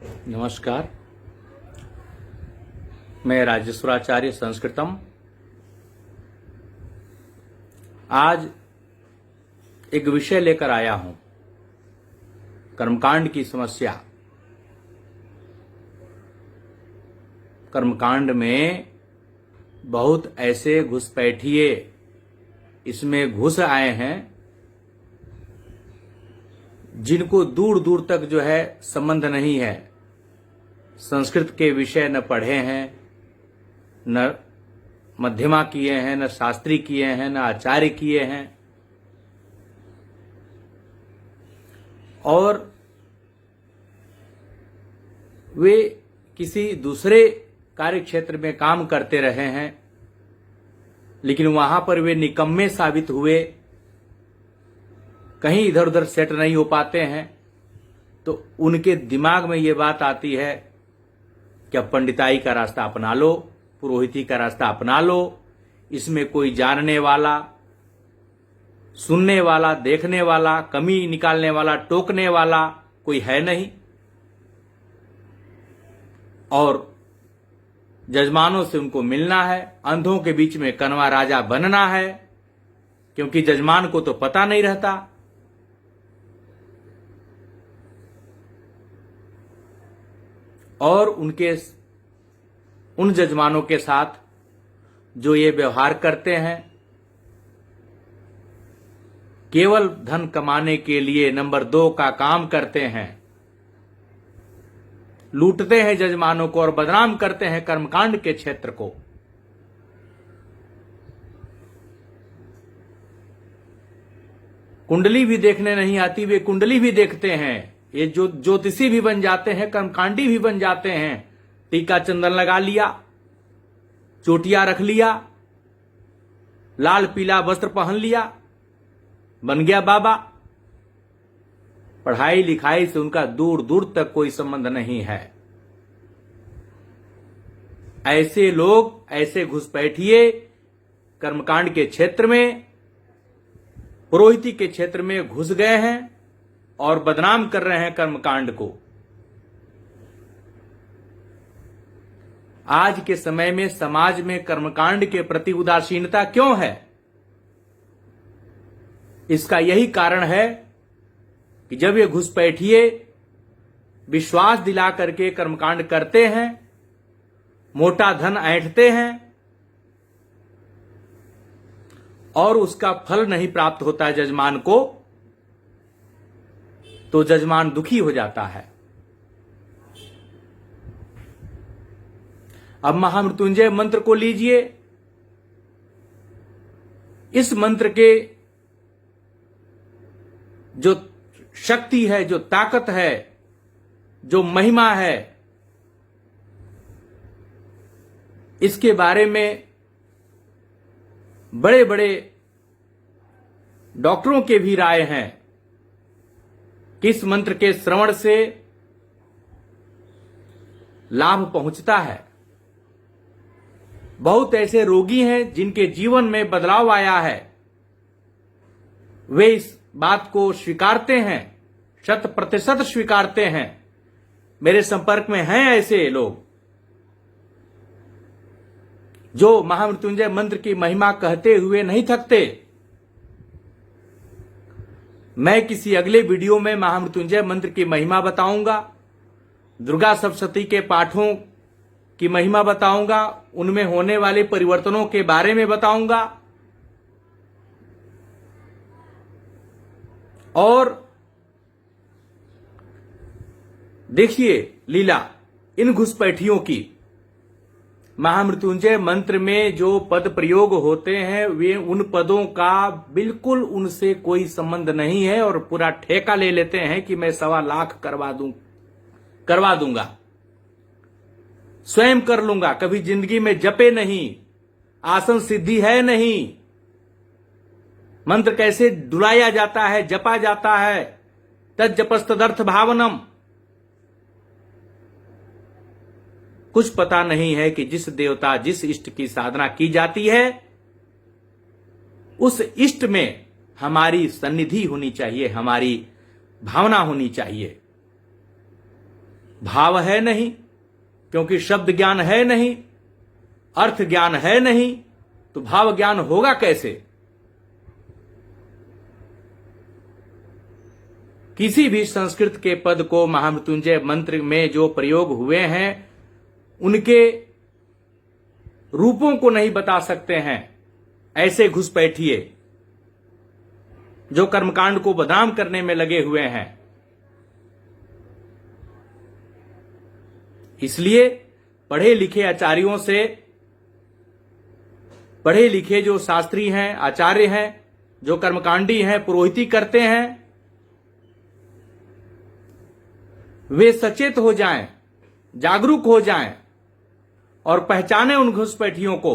नमस्कार, मैं राजेश्वराचार्य संस्कृतम। आज एक विषय लेकर आया हूं, कर्मकांड की समस्या। कर्मकांड में बहुत ऐसे घुसपैठिए इसमें घुस आए हैं जिनको दूर दूर तक जो है संबंध नहीं है। संस्कृत के विषय न पढ़े हैं, न मध्यमा किए हैं, न शास्त्री किए हैं, न आचार्य किए हैं, और वे किसी दूसरे कार्य क्षेत्र में काम करते रहे हैं, लेकिन वहां पर वे निकम्मे साबित हुए, कहीं इधर उधर सेट नहीं हो पाते हैं। तो उनके दिमाग में ये बात आती है कि अब पंडिताई का रास्ता अपना लो, पुरोहिती का रास्ता अपना लो, इसमें कोई जानने वाला, सुनने वाला, देखने वाला, कमी निकालने वाला, टोकने वाला कोई है नहीं, और जजमानों से उनको मिलना है, अंधों के बीच में कनवा राजा बनना है, क्योंकि जजमान को तो पता नहीं रहता। और उन जजमानों के साथ जो ये व्यवहार करते हैं, केवल धन कमाने के लिए नंबर 2 का काम करते हैं, लूटते हैं जजमानों को और बदनाम करते हैं कर्मकांड के क्षेत्र को। कुंडली भी देखने नहीं आती, वे कुंडली भी देखते हैं। ये जो ज्योतिषी भी बन जाते हैं, कर्मकांडी भी बन जाते हैं। टीका चंदन लगा लिया, चोटियां रख लिया, लाल पीला वस्त्र पहन लिया, बन गया बाबा। पढ़ाई लिखाई से उनका दूर दूर तक कोई संबंध नहीं है। ऐसे लोग, ऐसे घुसपैठिए कर्मकांड के क्षेत्र में, पुरोहिती के क्षेत्र में घुस गए हैं और बदनाम कर रहे हैं कर्मकांड को। आज के समय में समाज में कर्मकांड के प्रति उदासीनता क्यों है? इसका यही कारण है कि जब ये घुसपैठिए विश्वास दिला करके कर्मकांड करते हैं, मोटा धन ऐंठते हैं और उसका फल नहीं प्राप्त होता है जजमान को, तो जजमान दुखी हो जाता है। अब महामृत्युंजय मंत्र को लीजिए। इस मंत्र के जो शक्ति है, जो ताकत है, जो महिमा है, इसके बारे में बड़े बड़े डॉक्टरों के भी राय हैं कि इस मंत्र के श्रवण से लाभ पहुंचता है। बहुत ऐसे रोगी हैं जिनके जीवन में बदलाव आया है, वे इस बात को स्वीकारते हैं, 100% स्वीकारते हैं। मेरे संपर्क में हैं ऐसे लोग जो महामृत्युंजय मंत्र की महिमा कहते हुए नहीं थकते। मैं किसी अगले वीडियो में महामृत्युंजय मंत्र की महिमा बताऊंगा, दुर्गा सप्तशती के पाठों की महिमा बताऊंगा, उनमें होने वाले परिवर्तनों के बारे में बताऊंगा, और देखिए लीला इन घुसपैठियों की। महामृत्युंजय मंत्र में जो पद प्रयोग होते हैं, वे उन पदों का बिल्कुल उनसे कोई संबंध नहीं है, और पूरा ठेका ले लेते हैं कि मैं 1.25 लाख करवा दूंगा, स्वयं कर लूंगा, कभी जिंदगी में जपे नहीं, आसन सिद्धि है नहीं, मंत्र कैसे डुलाया जाता है, जपा जाता है, तज्जपस्तदर्थ भावनम। कुछ पता नहीं है कि जिस देवता, जिस इष्ट की साधना की जाती है, उस इष्ट में हमारी सन्निधि होनी चाहिए, हमारी भावना होनी चाहिए। भाव है नहीं, क्योंकि शब्द ज्ञान है नहीं, अर्थ ज्ञान है नहीं, तो भाव ज्ञान होगा कैसे? किसी भी संस्कृत के पद को महामृत्युंजय मंत्र में जो प्रयोग हुए हैं उनके रूपों को नहीं बता सकते हैं ऐसे घुसपैठिए जो कर्मकांड को बदनाम करने में लगे हुए हैं। इसलिए पढ़े लिखे आचार्यों से, पढ़े लिखे जो शास्त्री हैं, आचार्य हैं, जो कर्मकांडी हैं, पुरोहिती करते हैं, वे सचेत हो जाएं, जागरूक हो जाएं और पहचानें उन घुसपैठियों को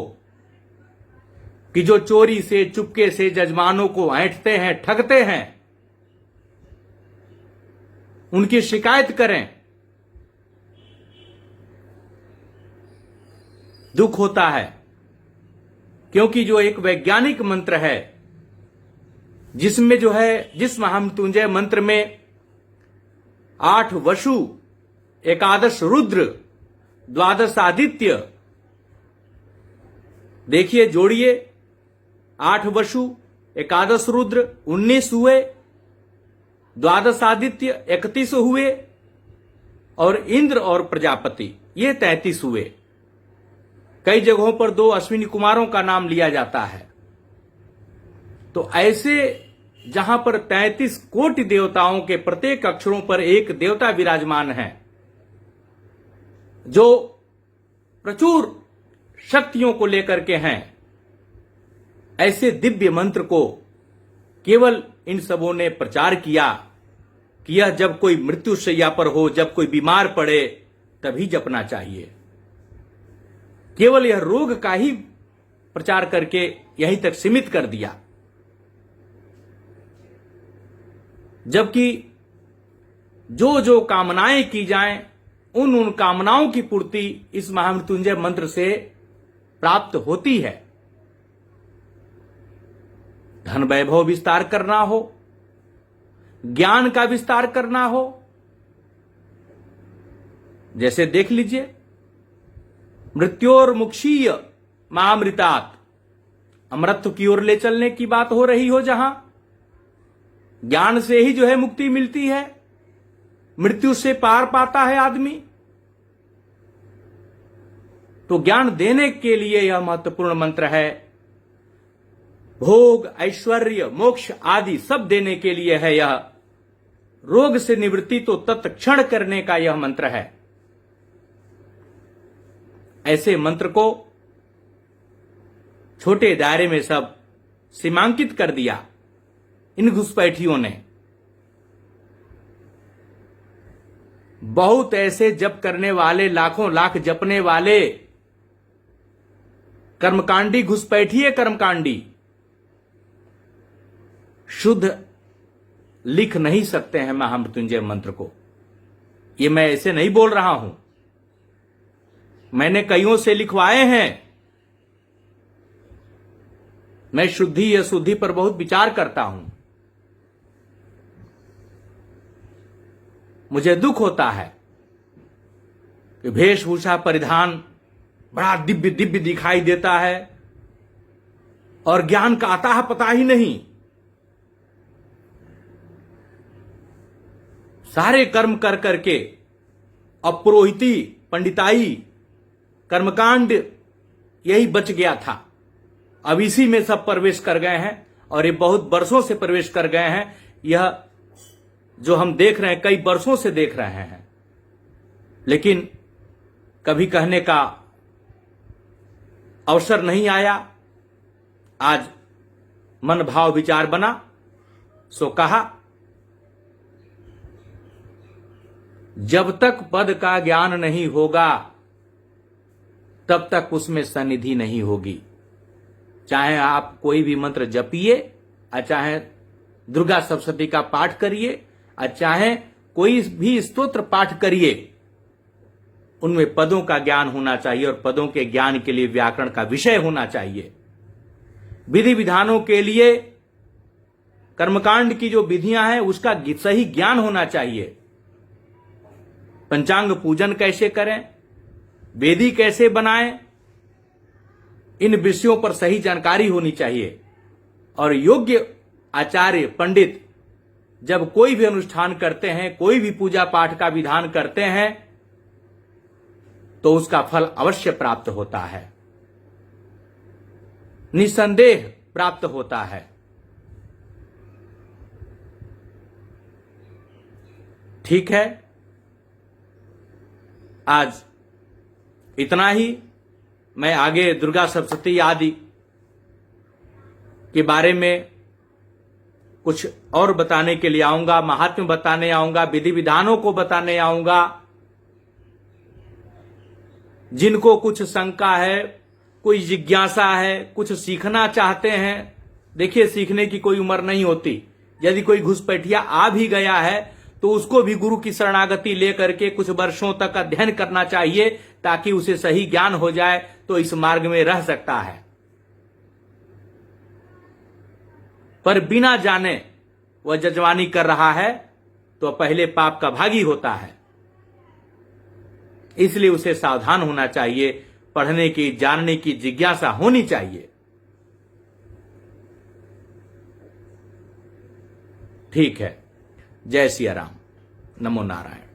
कि जो चोरी से, चुपके से जजमानों को ऐंठते हैं, ठगते हैं। उनकी शिकायत करें। दुख होता है क्योंकि जो एक वैज्ञानिक मंत्र है, जिसमें जो है, जिस महामृत्युंजय मंत्र में 8 वसु, 11 रुद्र, 12 आदित्य, देखिए जोड़िए, 8 वसु, 11 रुद्र, 19 हुए, 12 आदित्य 31 हुए, और इंद्र और प्रजापति ये 33 हुए। कई जगहों पर 2 अश्विनी कुमारों का नाम लिया जाता है। तो ऐसे जहां पर 33 कोटि देवताओं के प्रत्येक अक्षरों पर एक देवता विराजमान है, जो प्रचुर शक्तियों को लेकर के हैं, ऐसे दिव्य मंत्र को केवल इन सबों ने प्रचार किया कि यह जब कोई मृत्युशैया पर हो, जब कोई बीमार पड़े, तभी जपना चाहिए। केवल यह रोग का ही प्रचार करके यहीं तक सीमित कर दिया, जबकि जो जो कामनाएं की जाएं, उन कामनाओं की पूर्ति इस महामृत्युंजय मंत्र से प्राप्त होती है। धन वैभव विस्तार करना हो, ज्ञान का विस्तार करना हो, जैसे देख लीजिए, मृत्योर्मुक्षीय महामृतात, अमृत की ओर ले चलने की बात हो रही हो, जहां ज्ञान से ही जो है मुक्ति मिलती है, मृत्यु से पार पाता है आदमी। तो ज्ञान देने के लिए यह महत्वपूर्ण मंत्र है। भोग, ऐश्वर्य, मोक्ष आदि सब देने के लिए है यह। रोग से निवृत्ति तो तत्क्षण करने का यह मंत्र है। ऐसे मंत्र को छोटे दायरे में सब सीमांकित कर दिया इन घुसपैठियों ने। बहुत ऐसे जप करने वाले, लाखों लाख जपने वाले कर्मकांडी, घुसपैठिए कर्मकांडी शुद्ध लिख नहीं सकते हैं महामृत्युंजय मंत्र को। ये मैं ऐसे नहीं बोल रहा हूं, मैंने कईयों से लिखवाए हैं। मैं शुद्धि या शुद्धि पर बहुत विचार करता हूं। मुझे दुख होता है कि वेशभूषा परिधान बड़ा दिव्य दिव्य दिखाई देता है और ज्ञान का अताह पता ही नहीं। सारे कर्म कर करके अब पुरोहिती, पंडिताई, कर्मकांड यही बच गया था। अब इसी में सब प्रवेश कर गए हैं और ये बहुत वर्षों से प्रवेश कर गए हैं। यह जो हम देख रहे हैं, कई वर्षों से देख रहे हैं, लेकिन कभी कहने का अवसर नहीं आया। आज मन भाव विचार बना, सो कहा। जब तक पद का ज्ञान नहीं होगा, तब तक उसमें सन्निधि नहीं होगी। चाहे आप कोई भी मंत्र जपिए, चाहे दुर्गा सप्तशती का पाठ करिए, चाहे कोई भी स्तोत्र पाठ करिए, उनमें पदों का ज्ञान होना चाहिए और पदों के ज्ञान के लिए व्याकरण का विषय होना चाहिए। विधि विधानों के लिए, कर्मकांड की जो विधियां हैं, उसका सही ज्ञान होना चाहिए। पंचांग पूजन कैसे करें, वेदी कैसे बनाएं, इन विषयों पर सही जानकारी होनी चाहिए। और योग्य आचार्य पंडित जब कोई भी अनुष्ठान करते हैं, कोई भी पूजा पाठ का विधान करते हैं, तो उसका फल अवश्य प्राप्त होता है, निसंदेह प्राप्त होता है। ठीक है, आज इतना ही। मैं आगे दुर्गा सप्तशती आदि के बारे में कुछ और बताने के लिए आऊंगा, महात्म्य बताने आऊंगा, विधि विधानों को बताने आऊंगा। जिनको कुछ शंका है, कोई जिज्ञासा है, कुछ सीखना चाहते हैं, देखिए सीखने की कोई उम्र नहीं होती। यदि कोई घुसपैठिया आ भी गया है तो उसको भी गुरु की शरणागति लेकर के कुछ वर्षों तक अध्ययन करना चाहिए, ताकि उसे सही ज्ञान हो जाए तो इस मार्ग में रह सकता है। पर बिना जाने वह जजवानी कर रहा है तो पहले पाप का भागी होता है। इसलिए उसे सावधान होना चाहिए, पढ़ने की, जानने की जिज्ञासा होनी चाहिए। ठीक है, जय सिया राम, नमो नारायण।